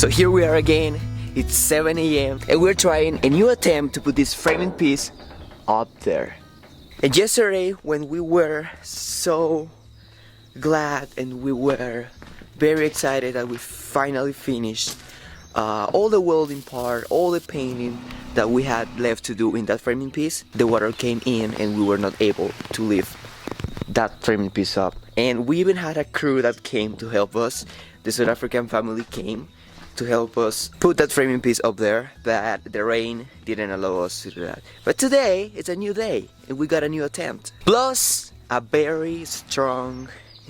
So here we are again, it's 7 AM and we're trying a new attempt to put this framing piece up there. And yesterday when we were so glad and we were very excited that we finally finished all the welding part, all the painting that we had left to do in that framing piece, the water came in and we were not able to lift that framing piece up. And we even had a crew that came to help us. The South African family came to help us put that framing piece up there, but the rain didn't allow us to do that. But today, it's a new day, and we got a new attempt. Plus, a very strong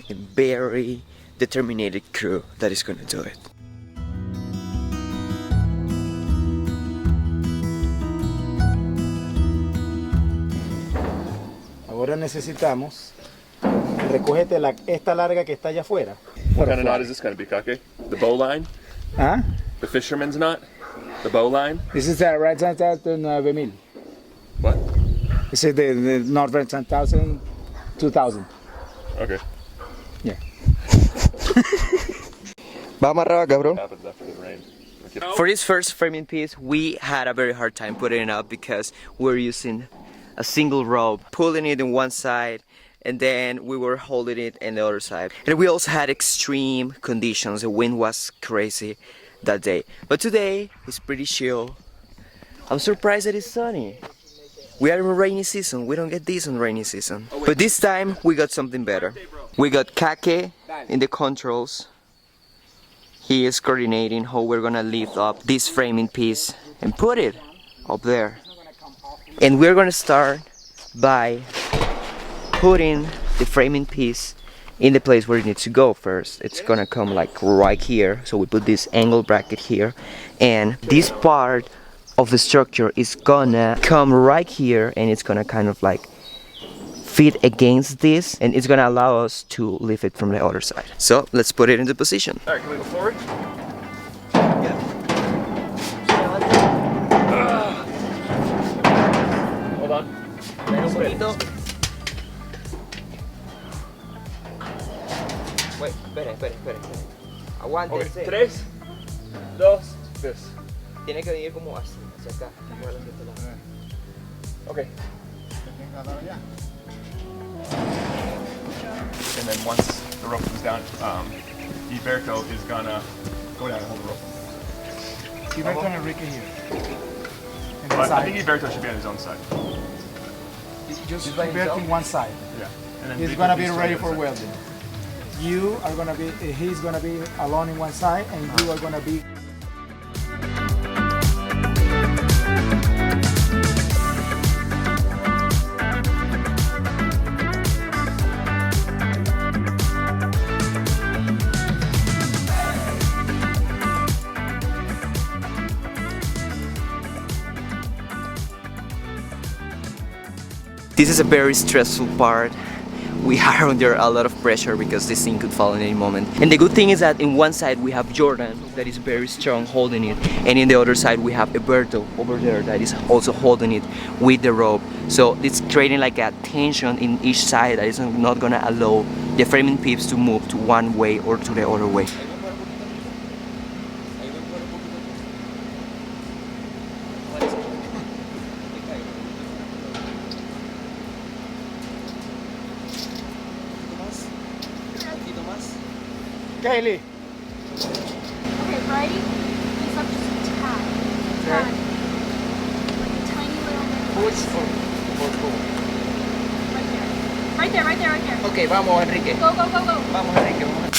and very determined crew that is gonna do it. Ahora necesitamos, recógete esta larga que está allá afuera. What kind of knot is this going to be, Kake? The bow line? Huh? The fisherman's knot? The bow line? This is the Red 9000. What? This is the Northern 10,000, 2000. Okay. Yeah. Va amarrado acá, bro. Happens after the rain. Okay. For this first framing piece, we had a very hard time putting it up because we're using a single rope, pulling it in one side, and then we were holding it in the other side. And we also had extreme conditions. The wind was crazy that day. But today, it's pretty chill. I'm surprised that it's sunny. We are in rainy season. We don't get this in rainy season. But this time, we got something better. We got Kake in the controls. He is coordinating how we're gonna lift up this framing piece and put it up there. And we're gonna start by putting the framing piece in the place where it needs to go first. It's gonna come like right here. So we put this angle bracket here, and this part of the structure is gonna come right here, and it's gonna kind of like fit against this, and it's gonna allow us to lift it from the other side. So let's put it into position. Alright, can we go forward? Hold on. Wait, espere. Aguántense. Okay, 3, 2, this. Tiene que venir como así, hacia acá. Okay. And then once the rope comes down, Iberto is gonna go down and hold the rope. Gilberto and Enrique here. And But I think Iberto should be on his own side. Just Gilberto in one side. Yeah. And then He's Vico gonna be needs to ready on the for other welding. You are gonna be, he's gonna be alone in one side, and you are gonna be. This is a very stressful part. We are under a lot of pressure because this thing could fall in any moment. And the good thing is that in one side we have Jordan that is very strong holding it, and in the other side we have Alberto over there that is also holding it with the rope. So it's creating like a tension in each side that is not gonna allow the framing piece to move to one way or to the other way. Kaylee. Okay, right? He's up just a tad. Tad. Like a tiny little bit. Right there. Right there. Okay, vamos Enrique. Go. Vamos Enrique, vamos.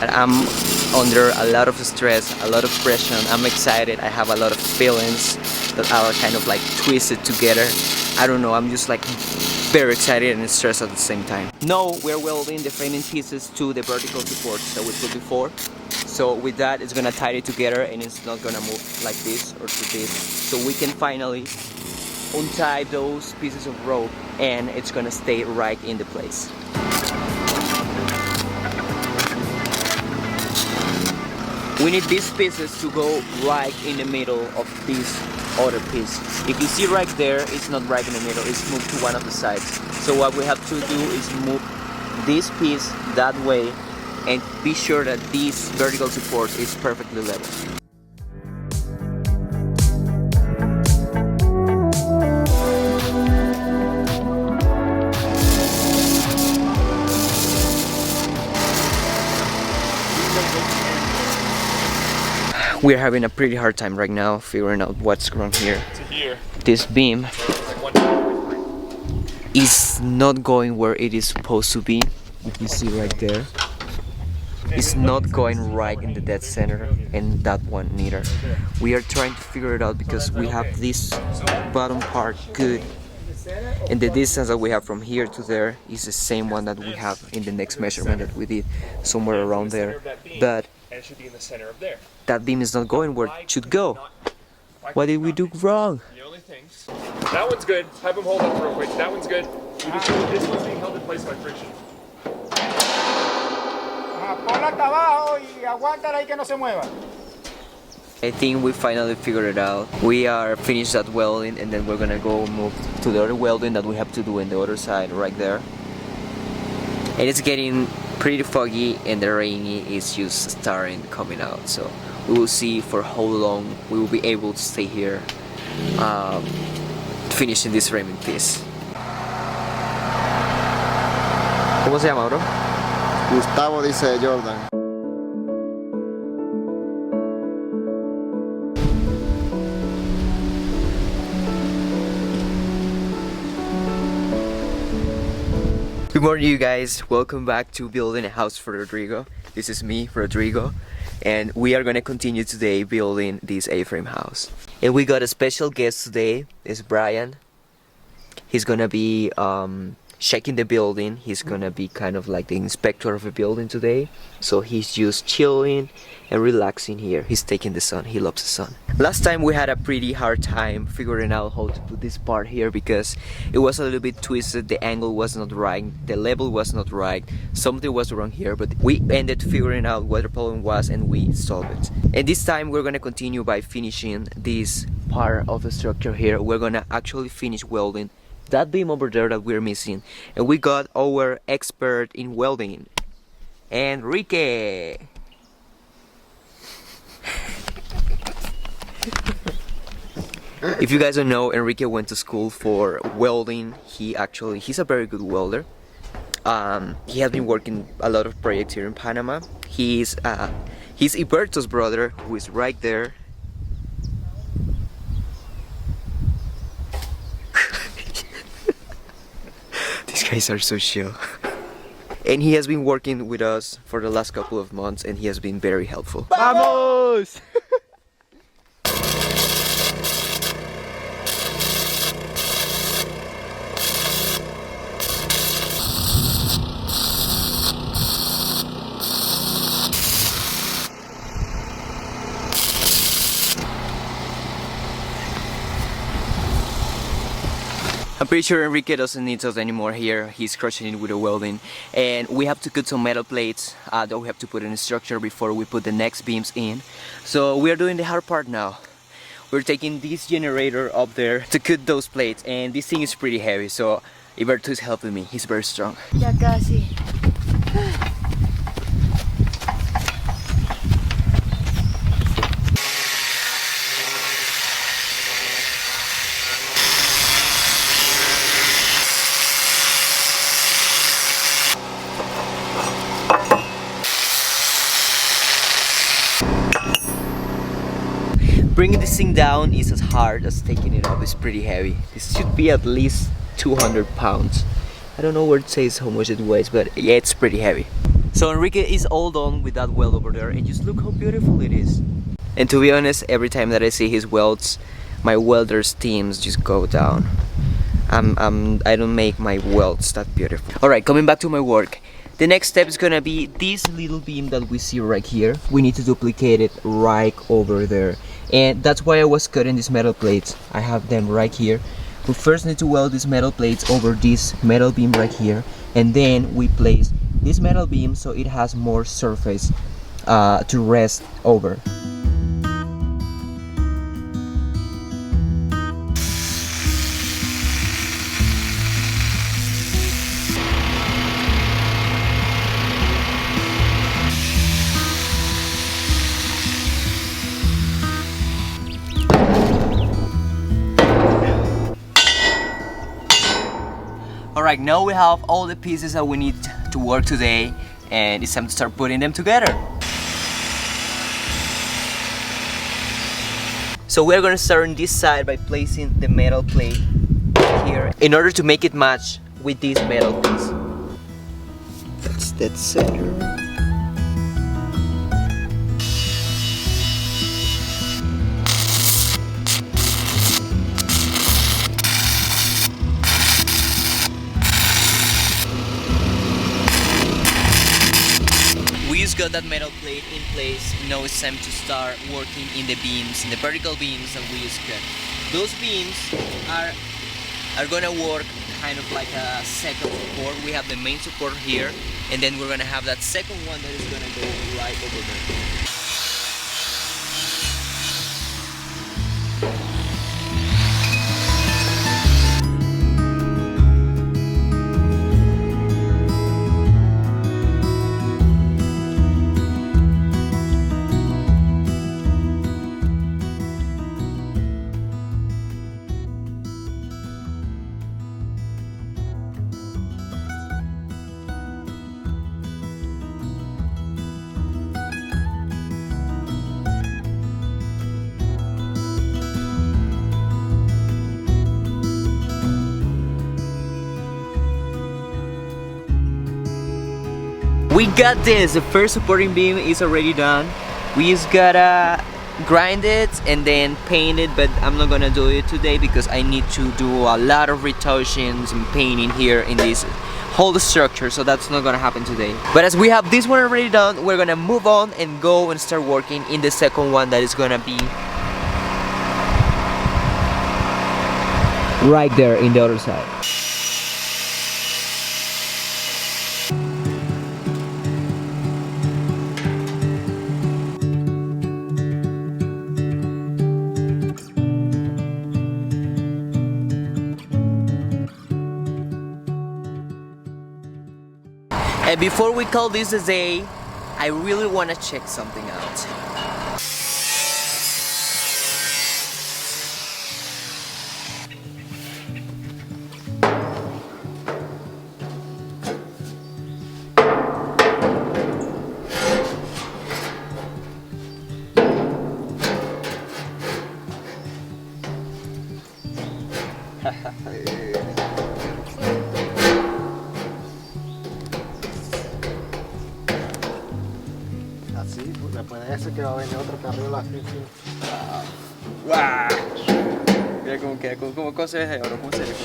I'm under a lot of stress, a lot of pressure. I'm excited. I have a lot of feelings that are kind of like twisted together. I don't know, I'm just like very excited and stressed at the same time. Now we're welding the framing pieces to the vertical supports that we put before. So with that, it's gonna tie it together and it's not gonna move like this or to this. So we can finally untie those pieces of rope and it's gonna stay right in the place. we need these pieces to go right in the middle of this other piece. If you see right there, it's not right in the middle, it's moved to one of the sides. So what we have to do is move this piece that way and be sure that this vertical support is perfectly level. We're having a pretty hard time right now figuring out what's wrong here. To here. This beam Like one. is not going where it is supposed to be. If you see right there, it's not going right in the dead center, and that one neither. We are trying to figure it out because we have this bottom part good, and the distance that we have from here to there is the same one that we have in the next measurement that we did somewhere around there. But And it should be in the center of there. that beam is not going where it should go. What did we do wrong? The only things. That one's good. Have him hold up real quick. That one's good. This one's being held in place by friction. Ponla hasta abajo y aguántala ahí que no se mueva. I think we finally figured it out. We are finished that welding, and then we're gonna go move to the other welding that we have to do on the other side right there. And it's getting pretty foggy, and the rainy is just starting coming out. So we will see for how long we will be able to stay here finishing this framing piece. ¿Cómo se llama, bro? Gustavo dice Jordan. Good morning, you guys. Welcome back to Building a House for Rodrigo. This is me, Rodrigo, and we are gonna continue today building this A-frame house. And we got a special guest today. It's Brian. He's gonna be checking the building. He's gonna be kind of like the inspector of the building today. So he's just chilling and relaxing here. He's taking the sun. He loves the sun. Last time we had a pretty hard time figuring out how to put this part here because it was a little bit twisted. The angle was not right. The level was not right. Something was wrong here, but we ended figuring out what the problem was and we solved it. And this time we're gonna continue by finishing this part of the structure here. We're gonna actually finish welding that beam over there that we're missing, and we got our expert in welding, Enrique. If you guys don't know, Enrique went to school for welding. He's a very good welder. He has been working a lot of projects here in Panama. He's Iberto's brother, who is right there. These guys are so chill. And he has been working with us for the last couple of months, and he has been very helpful. Vamos! I'm pretty sure Enrique doesn't need us anymore here. He's crushing it with the welding, and we have to cut some metal plates that we have to put in the structure before we put the next beams in. So we are doing the hard part now. We're taking this generator up there to cut those plates, and this thing is pretty heavy, so Iberto is helping me. He's very strong. Ya casi. Bringing this thing down is as hard as taking it up. It's pretty heavy. This should be at least 200 pounds. I don't know where it says how much it weighs, but yeah, it's pretty heavy. So Enrique is all done with that weld over there, and just look how beautiful it is. And to be honest, every time that I see his welds, my welder's teams just go down. I don't make my welds that beautiful. Alright, coming back to my work. The next step is gonna be this little beam that we see right here. We need to duplicate it right over there. And that's why I was cutting these metal plates. I have them right here. We first need to weld these metal plates over this metal beam right here, and then we place this metal beam so it has more surface to rest over. Alright, now we have all the pieces that we need to work today, and it's time to start putting them together. So we're gonna start on this side by placing the metal plate here in order to make it match with this metal piece. That's dead center. We just got that metal plate in place. Now it's time to start working in the beams, in the vertical beams that we just cut. Those beams are gonna work kind of like a second support. We have the main support here, and then we're gonna have that second one that is gonna go right over there. We got this! The first supporting beam is already done. We just gotta grind it and then paint it, but I'm not gonna do it today because I need to do a lot of retouchings and painting here in this whole structure, so that's not gonna happen today. But as we have this one already done, we're gonna move on and go and start working in the second one that is gonna be right there in the other side. And before we call this a day, I really want to check something out. Así, pues después de eso que va a venir otro carril así, sí. ¡Wow! Mira cómo queda, cómo se ve ahora, cómo se ve.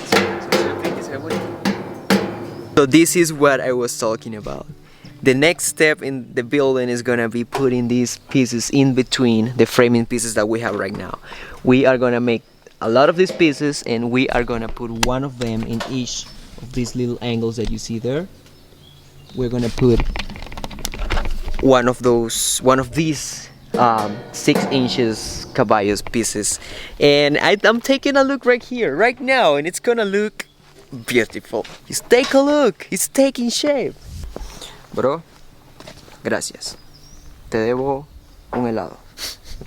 So this is what I was talking about. The next step in the building is gonna be putting these pieces in between the framing pieces that we have right now. We are gonna make a lot of these pieces and we are gonna put one of them in each of these little angles that you see there. We're gonna put one of these 6 inches caballos pieces, and I'm taking a look right here, right now, and it's gonna look beautiful. Just take a look, it's taking shape. Bro, gracias. Te debo un helado,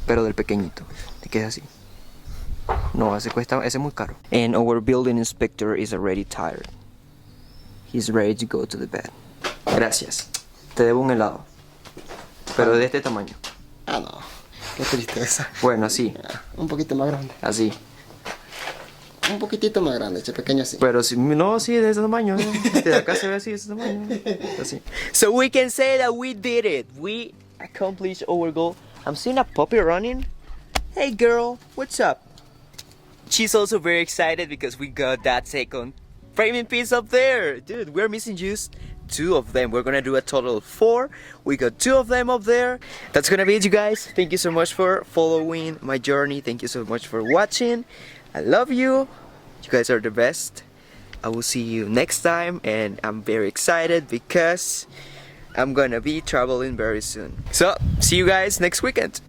pero del pequeñito, te queda así. No, ese es muy caro. And our building inspector is already tired. He's ready to go to the bed. Gracias. Te debo un helado, pero de este tamaño. Ah, no. Qué tristeza. Bueno, así. Un poquito más grande. Así. Un poquitito más grande, ese pequeño así. Pero si no, sí, de ese tamaño. De acá se ve así, de ese tamaño. Así. So we can say that we did it. We accomplished our goal. I'm seeing a puppy running. Hey girl, what's up? She's also very excited because we got that second framing piece up there. Dude, we're missing just 2 of them. We're gonna do a total of 4. We got 2 of them up there. That's gonna be it, you guys. Thank you so much for following my journey. Thank you so much for watching. I love you. You guys are the best. I will see you next time, and I'm very excited because I'm gonna be traveling very soon. So, see you guys next weekend.